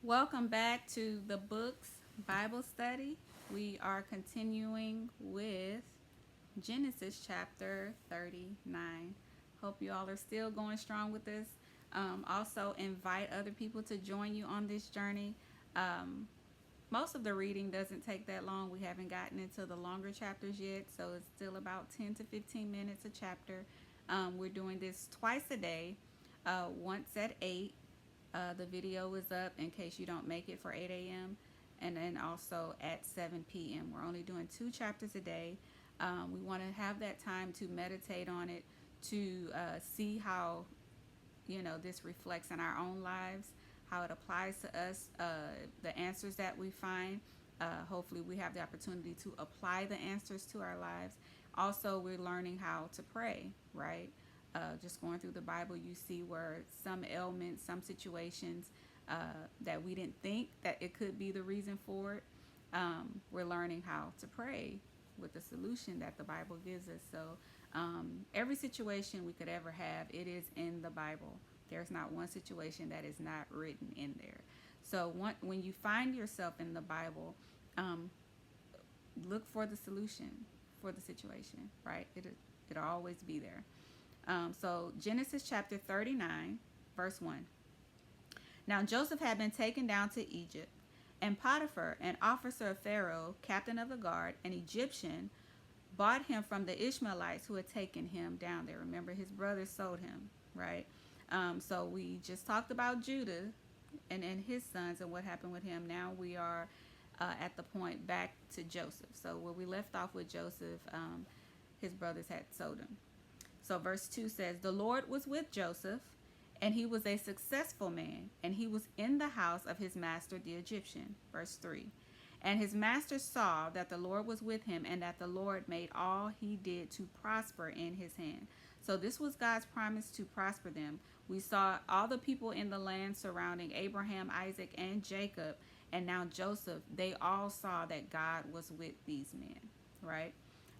Welcome back to the Books Bible Study. We are continuing with Genesis chapter 39. Hope you all are still going strong with this. Also, invite other people to join you on this journey. Um, Most of the reading doesn't take that long. We haven't gotten into the longer chapters yet, so it's still about 10 to 15 minutes a chapter. We're doing this twice a day, once at 8. The video is up in case you don't make it for 8 a.m. and then also at 7 p.m. We're only doing 2 chapters a day. We want to have that time to meditate on it, to see how this reflects in our own lives, how it applies to us, the answers that we find. Hopefully, we have the opportunity to apply the answers to our lives. Also, we're learning how to pray, right? Just going through the Bible, you see where some ailments, some situations that we didn't think that it could be the reason for it. We're learning how to pray with the solution that the Bible gives us. So every situation we could ever have, it is in the Bible. There's not one situation that is not written in there. So when you find yourself in the Bible, um, look for the solution for the situation, right? It'll always be there. So Genesis chapter 39, verse 1. Now Joseph had been taken down to Egypt, and Potiphar, an officer of Pharaoh, captain of the guard, an Egyptian, bought him from the Ishmaelites who had taken him down there. Remember, his brothers sold him, right? So we just talked about Judah and his sons and what happened with him. Now we are at the point back to Joseph. So where we left off with Joseph, his brothers had sold him. So verse 2 says, "The Lord was with Joseph, and he was a successful man, and he was in the house of his master the Egyptian." Verse 3. "And his master saw that the Lord was with him, and that the Lord made all he did to prosper in his hand." So this was God's promise to prosper them. We saw all the people in the land surrounding Abraham, Isaac, and Jacob, and now Joseph. They all saw that God was with these men, right?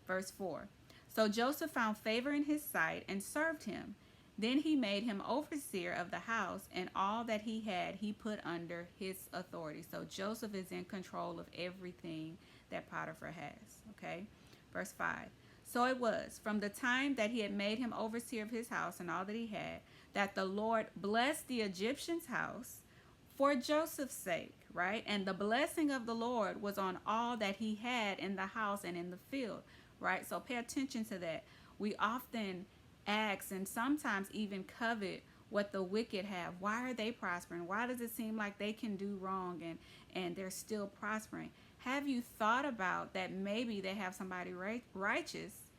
Verse 4. "So Joseph found favor in his sight and served him. Then he made him overseer of the house, and all that he had he put under his authority." So Joseph is in control of everything that Potiphar has. Okay. Verse 5. "So it was, from the time that he had made him overseer of his house and all that he had, that the Lord blessed the Egyptian's house for Joseph's sake," right? "And the blessing of the Lord was on all that he had in the house and in the field," right? So pay attention to that. We often ask and sometimes even covet what the wicked have. Why are they prospering? Why does it seem like they can do wrong and they're still prospering? Have you thought about that maybe they have somebody righteous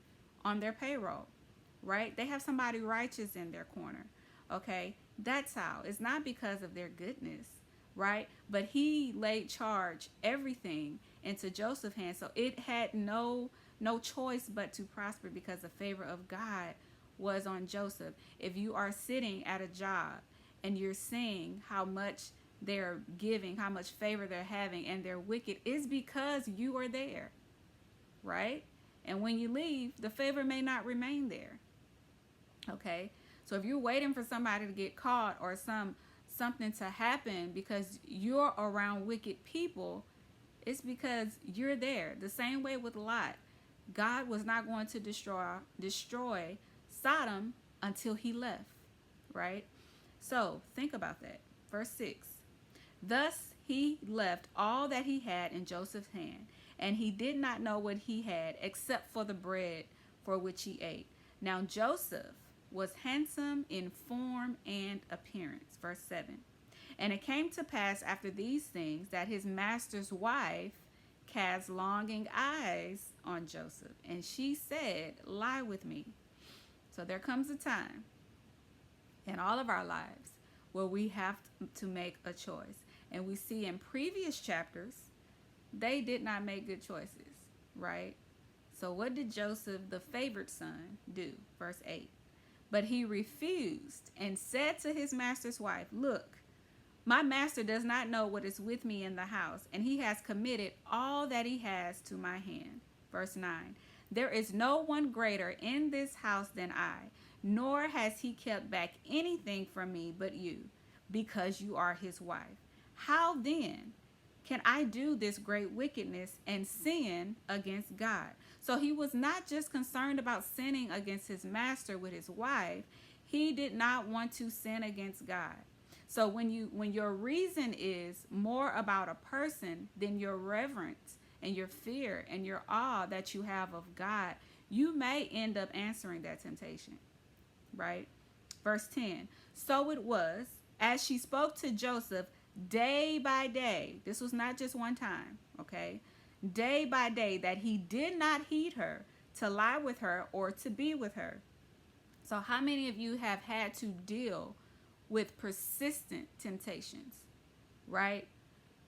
on their payroll, right? They have somebody righteous in their corner. Okay, that's how. It's not because of their goodness, right? But he laid charge everything into Joseph's hands, so it had no choice but to prosper because the favor of God was on Joseph. If you are sitting at a job and you're seeing how much they're giving, how much favor they're having, and they're wicked, is because you are there, right? And when you leave, the favor may not remain there. Okay, so if you're waiting for somebody to get caught or something to happen because you're around wicked people, it's because you're there. The same way with Lot. God was not going to destroy Sodom until he left, right? So think about that. Verse 6. "Thus he left all that he had in Joseph's hand, and he did not know what he had except for the bread for which he ate. Now Joseph was handsome in form and appearance." Verse 7. "And it came to pass after these things that his master's wife cast longing eyes on Joseph, and she said, 'Lie with me.'" So there comes a time in all of our lives where we have to make a choice. And we see in previous chapters, they did not make good choices, right? So what did Joseph, the favored son, do? Verse 8. "But he refused and said to his master's wife, 'Look, my master does not know what is with me in the house, and he has committed all that he has to my hand.' Verse 9. "There is no one greater in this house than I, nor has he kept back anything from me but you, because you are his wife. How then can I do this great wickedness and sin against God? So he was not just concerned about sinning against his master with his wife. He did not want to sin against God. So when your reason is more about a person than your reverence and your fear and your awe that you have of God, you may end up answering that temptation, right? Verse 10. So it was, as she spoke to Joseph day by day, this was not just one time, okay? Day by day, that he did not heed her to lie with her or to be with her. So how many of you have had to deal with persistent temptations, right?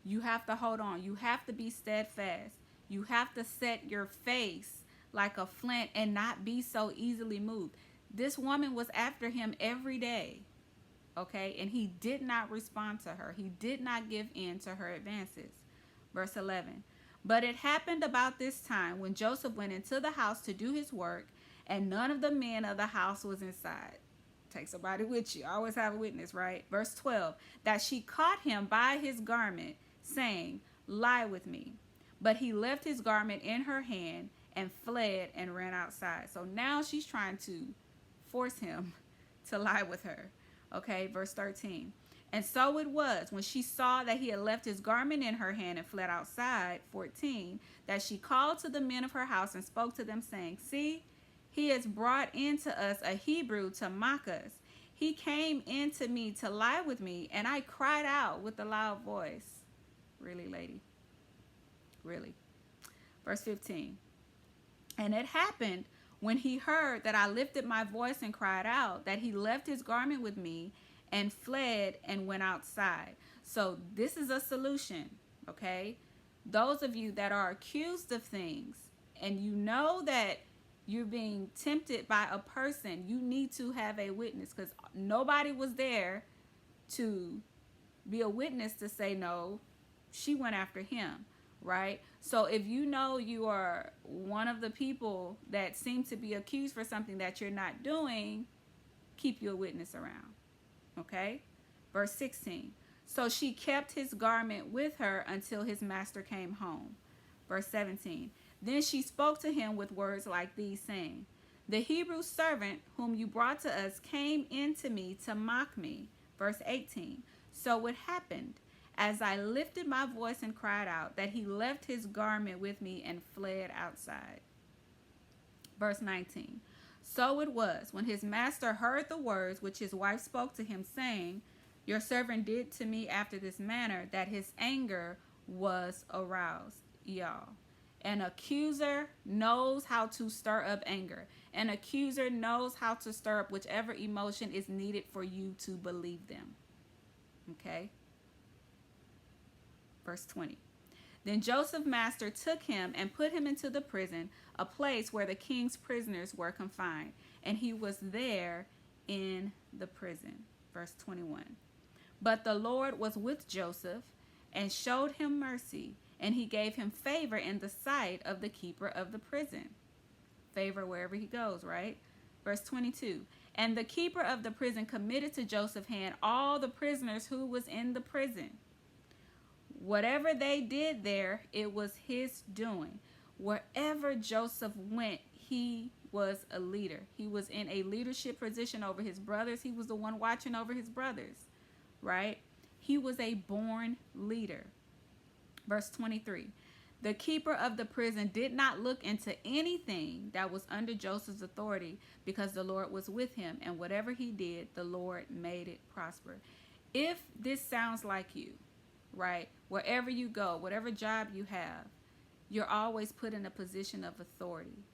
You have to hold on. You have to be steadfast. You have to set your face like a flint and not be so easily moved. This woman was after him every day, okay? And he did not respond to her. He did not give in to her advances. Verse 11. But it happened about this time when Joseph went into the house to do his work, and none of the men of the house was inside. Take somebody with you. Always have a witness, right? Verse 12. That she caught him by his garment, saying, lie with me. But he left his garment in her hand and fled and ran outside. So now she's trying to force him to lie with her. Okay, verse 13. And so it was, when she saw that he had left his garment in her hand and fled outside, 14, that she called to the men of her house and spoke to them, saying, see, he has brought into us a Hebrew to mock us. He came in to me to lie with me, and I cried out with a loud voice. Really, lady? Really? Verse 15. And it happened when he heard that I lifted my voice and cried out, that he left his garment with me and fled and went outside. So this is a solution, okay? Those of you that are accused of things and you know that you're being tempted by a person, you need to have a witness, because nobody was there to be a witness to say, no, she went after him, right? So if you know you are one of the people that seem to be accused for something that you're not doing, keep your witness around, okay? Verse 16. So she kept his garment with her until his master came home. Verse 17. Then she spoke to him with words like these, saying, the Hebrew servant whom you brought to us came in to me to mock me. Verse 18. So it happened, as I lifted my voice and cried out, that he left his garment with me and fled outside. Verse 19. So it was, when his master heard the words which his wife spoke to him, saying, your servant did to me after this manner, that his anger was aroused. Y'all, an accuser knows how to stir up anger. An accuser knows how to stir up whichever emotion is needed for you to believe them. Okay? Verse 20. Then Joseph's master took him and put him into the prison, a place where the king's prisoners were confined, and he was there in the prison. Verse 21. But the Lord was with Joseph and showed him mercy, and he gave him favor in the sight of the keeper of the prison. Favor wherever he goes, right? Verse 22. And the keeper of the prison committed to Joseph's hand all the prisoners who was in the prison. Whatever they did there, it was his doing. Wherever Joseph went, he was a leader. He was in a leadership position over his brothers. He was the one watching over his brothers, right? He was a born leader. Verse 23. The keeper of the prison did not look into anything that was under Joseph's authority, because the Lord was with him, and whatever he did, the Lord made it prosper. If this sounds like you, right? Wherever you go, whatever job you have, you're always put in a position of authority.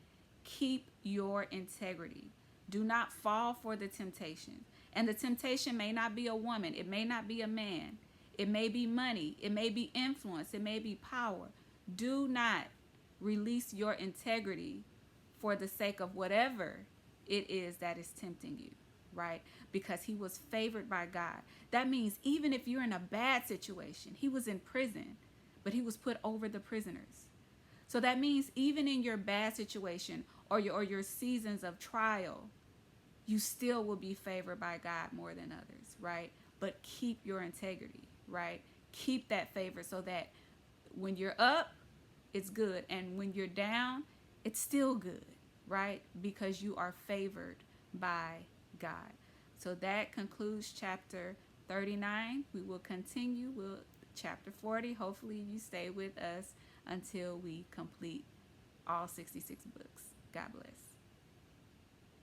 Keep your integrity. Do not fall for the temptation. And the temptation may not be a woman. It may not be a man. It may be money. It may be influence. It may be power. Do not release your integrity for the sake of whatever it is that is tempting you, right? Because he was favored by God. That means even if you're in a bad situation, he was in prison, but he was put over the prisoners. So that means even in your bad situation or your seasons of trial, you still will be favored by God more than others, right? But keep your integrity, right? keep that favor so that when you're up, it's good. And when you're down, it's still good, right? Because you are favored by God. So that concludes chapter 39. We will continue with chapter 40. Hopefully, you stay with us until we complete all 66 books. God bless.